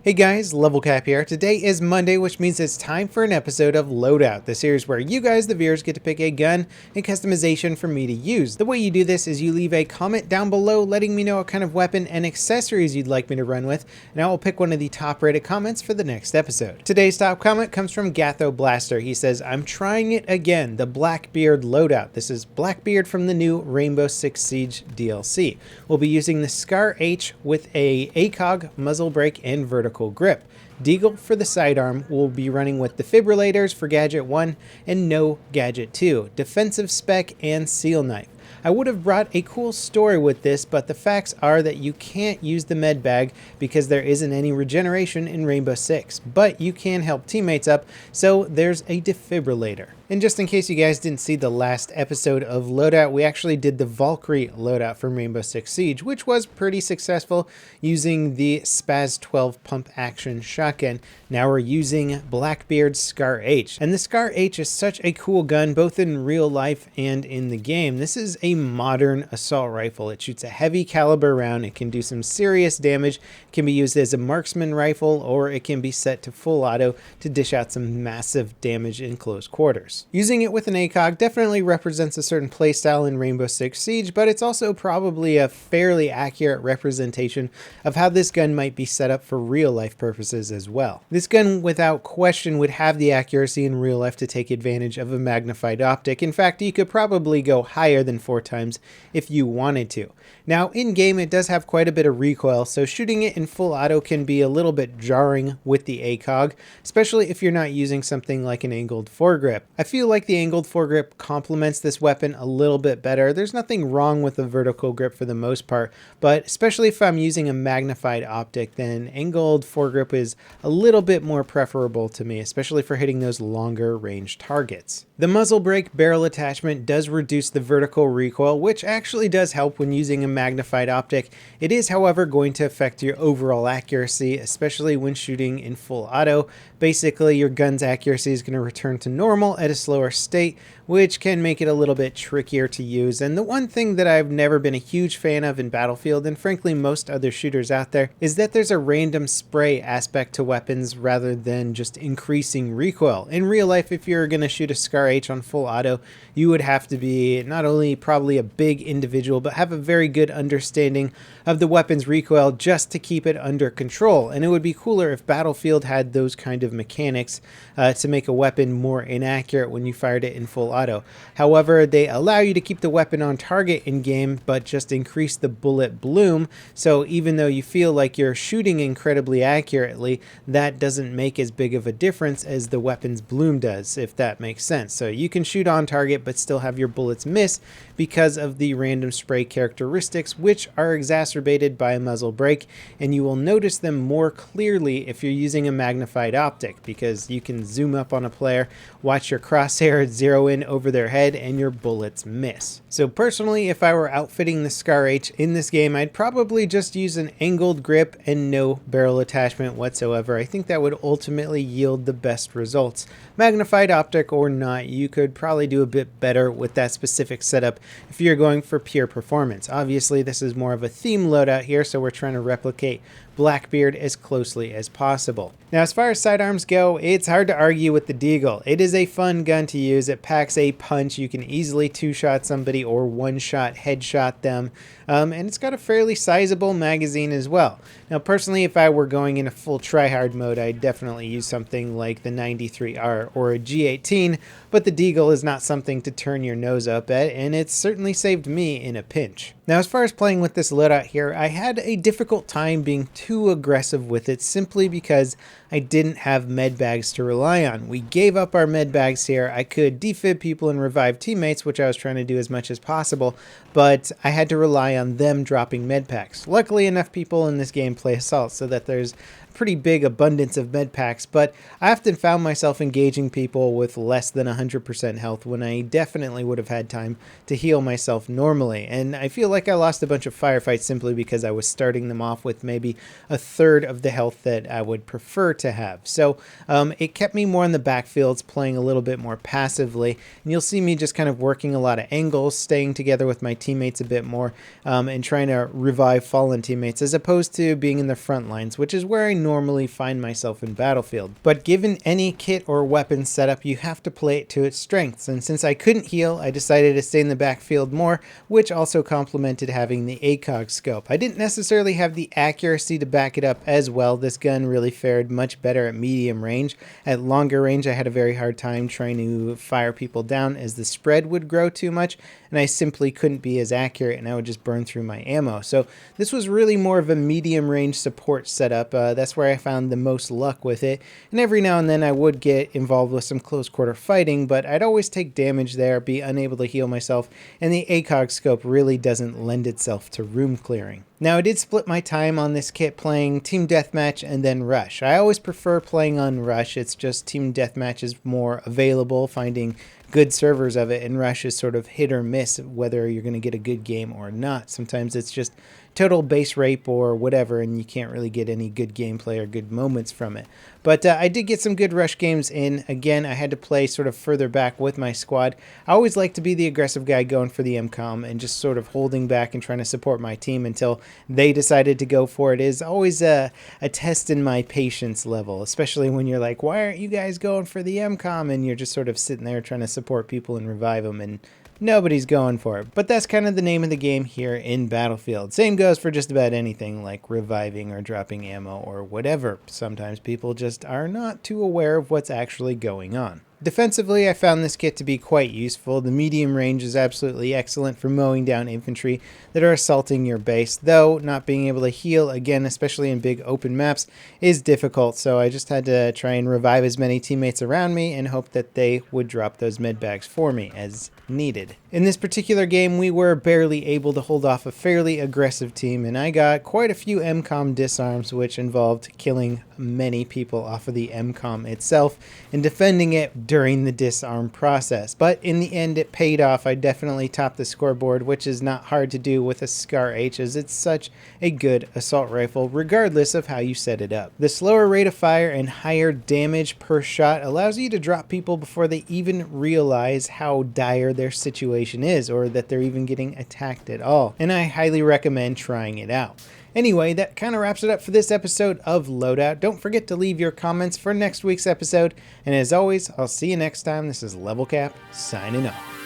Hey guys, LevelCap here. Today is Monday, which means it's time for an episode of Loadout, the series where you guys, the viewers, get to pick a gun and customization for me to use. The way you do this is you leave a comment down below letting me know what kind of weapon and accessories you'd like me to run with, and I will pick one of the top rated comments for the next episode. Today's top comment comes from Gatho Blaster. He says, "I'm trying it again, the Blackbeard Loadout." This is Blackbeard from the new Rainbow Six Siege DLC. We'll be using the Scar H with a ACOG, muzzle brake, and vertical grip. Deagle for the sidearm. Will be running with defibrillators for Gadget 1 and no Gadget 2, defensive spec, and seal knife. I would have brought a cool story with this, but the facts are that you can't use the med bag because there isn't any regeneration in Rainbow Six, but you can help teammates up, so there's a defibrillator. And just in case you guys didn't see the last episode of Loadout, we actually did the Valkyrie loadout from Rainbow Six Siege, which was pretty successful using the Spaz 12 pump action shotgun. Now we're using Blackbeard's Scar H. And the Scar H is such a cool gun, both in real life and in the game. This is a modern assault rifle. It shoots a heavy caliber round. It can do some serious damage. It can be used as a marksman rifle, or it can be set to full auto to dish out some massive damage in close quarters. Using it with an ACOG definitely represents a certain playstyle in Rainbow Six Siege, but it's also probably a fairly accurate representation of how this gun might be set up for real life purposes as well. This gun without question would have the accuracy in real life to take advantage of a magnified optic. In fact, you could probably go higher than 4 times if you wanted to. Now in game it does have quite a bit of recoil, so shooting it in full auto can be a little bit jarring with the ACOG, especially if you're not using something like an angled foregrip. I feel like the angled foregrip complements this weapon a little bit better. There's nothing wrong with the vertical grip for the most part, but especially if I'm using a magnified optic, then angled foregrip is a little bit more preferable to me, especially for hitting those longer range targets. The muzzle brake barrel attachment does reduce the vertical recoil, which actually does help when using a magnified optic. It is, however, going to affect your overall accuracy, especially when shooting in full auto. Basically, your gun's accuracy is going to return to normal at a slower state, which can make it a little bit trickier to use. And the one thing that I've never been a huge fan of in Battlefield, and frankly most other shooters out there, is that there's a random spray aspect to weapons rather than just increasing recoil. In real life, if you're going to shoot a Scar H on full auto, you would have to be not only probably a big individual, but have a very good understanding of the weapon's recoil just to keep it under control. And it would be cooler if Battlefield had those kind of mechanics to make a weapon more inaccurate when you fired it in full auto. However, they allow you to keep the weapon on target in game, but just increase the bullet bloom. So even though you feel like you're shooting incredibly accurately, that doesn't make as big of a difference as the weapon's bloom does, if that makes sense. So you can shoot on target, but still have your bullets miss because of the random spray characteristics, which are exacerbated by a muzzle brake, and you will notice them more clearly if you're using a magnified optic, because you can zoom up on a player, watch your crosshair zero in over their head, and your bullets miss. So personally, if I were outfitting the Scar H in this game, I'd probably just use an angled grip and no barrel attachment whatsoever. I think that would ultimately yield the best results. Magnified optic or not, you could probably do a bit better with that specific setup if you're going for pure performance. Obviously, this is more of a theme loadout here, so we're trying to replicate Blackbeard as closely as possible. Now, as far as sidearms go, it's hard to argue with the Deagle. It is a fun gun to use. It packs a punch. You can easily two-shot somebody or one-shot headshot them, and it's got a fairly sizable magazine as well. Now, personally, if I were going in a full tryhard mode, I'd definitely use something like the 93R or a G18, but the Deagle is not something to turn your nose up at, and it's certainly saved me in a pinch. Now, as far as playing with this loadout here, I had a difficult time being too aggressive with it simply because I didn't have med bags to rely on. We gave up our med bags here. I could defib people and revive teammates, which I was trying to do as much as possible, but I had to rely on them dropping med packs. Luckily, enough people in this game play Assault so that there's pretty big abundance of med packs, but I often found myself engaging people with less than 100% health when I definitely would have had time to heal myself normally. And I feel like I lost a bunch of firefights simply because I was starting them off with maybe a third of the health that I would prefer to have. So it kept me more in the backfields, playing a little bit more passively. And you'll see me just kind of working a lot of angles, staying together with my teammates a bit more and trying to revive fallen teammates as opposed to being in the front lines, which is where I normally find myself in Battlefield. But given any kit or weapon setup, you have to play it to its strengths, and since I couldn't heal, I decided to stay in the backfield more, which also complemented having the ACOG scope. I didn't necessarily have the accuracy to back it up as well. This gun really fared much better at medium range. At longer range, I had a very hard time trying to fire people down as the spread would grow too much, and I simply couldn't be as accurate and I would just burn through my ammo. So this was really more of a medium range support setup. That's where I found the most luck with it, and every now and then I would get involved with some close quarter fighting, but I'd always take damage there, be unable to heal myself, and the ACOG scope really doesn't lend itself to room clearing. Now, I did split my time on this kit playing Team Deathmatch and then Rush. I always prefer playing on Rush. It's just Team Deathmatch is more available, finding good servers of it, and Rush is sort of hit or miss whether you're going to get a good game or not. Sometimes it's just total base rape or whatever, and you can't really get any good gameplay or good moments from it. But I did get some good Rush games in. Again, I had to play sort of further back with my squad. I always like to be the aggressive guy going for the MCOM and just sort of holding back and trying to support my team until they decided to go for it. Is always a test in my patience level, especially when you're like, why aren't you guys going for the MCOM? And you're just sort of sitting there trying to support people and revive them, and nobody's going for it. But that's kind of the name of the game here in Battlefield. Same goes for just about anything like reviving or dropping ammo or whatever. Sometimes people just are not too aware of what's actually going on. Defensively, I found this kit to be quite useful. The medium range is absolutely excellent for mowing down infantry that are assaulting your base, though not being able to heal, again, especially in big open maps, is difficult, so I just had to try and revive as many teammates around me and hope that they would drop those med bags for me as needed. In this particular game, we were barely able to hold off a fairly aggressive team, and I got quite a few MCOM disarms, which involved killing many people off of the MCOM itself and defending it during the disarm process. But in the end, it paid off. I definitely topped the scoreboard, which is not hard to do with a Scar H, as it's such a good assault rifle, regardless of how you set it up. The slower rate of fire and higher damage per shot allows you to drop people before they even realize how dire their situation is, or that they're even getting attacked at all. And I highly recommend trying it out. Anyway, that kind of wraps it up for this episode of Loadout. Don't forget to leave your comments for next week's episode. And as always, I'll see you next time. This is LevelCap signing off.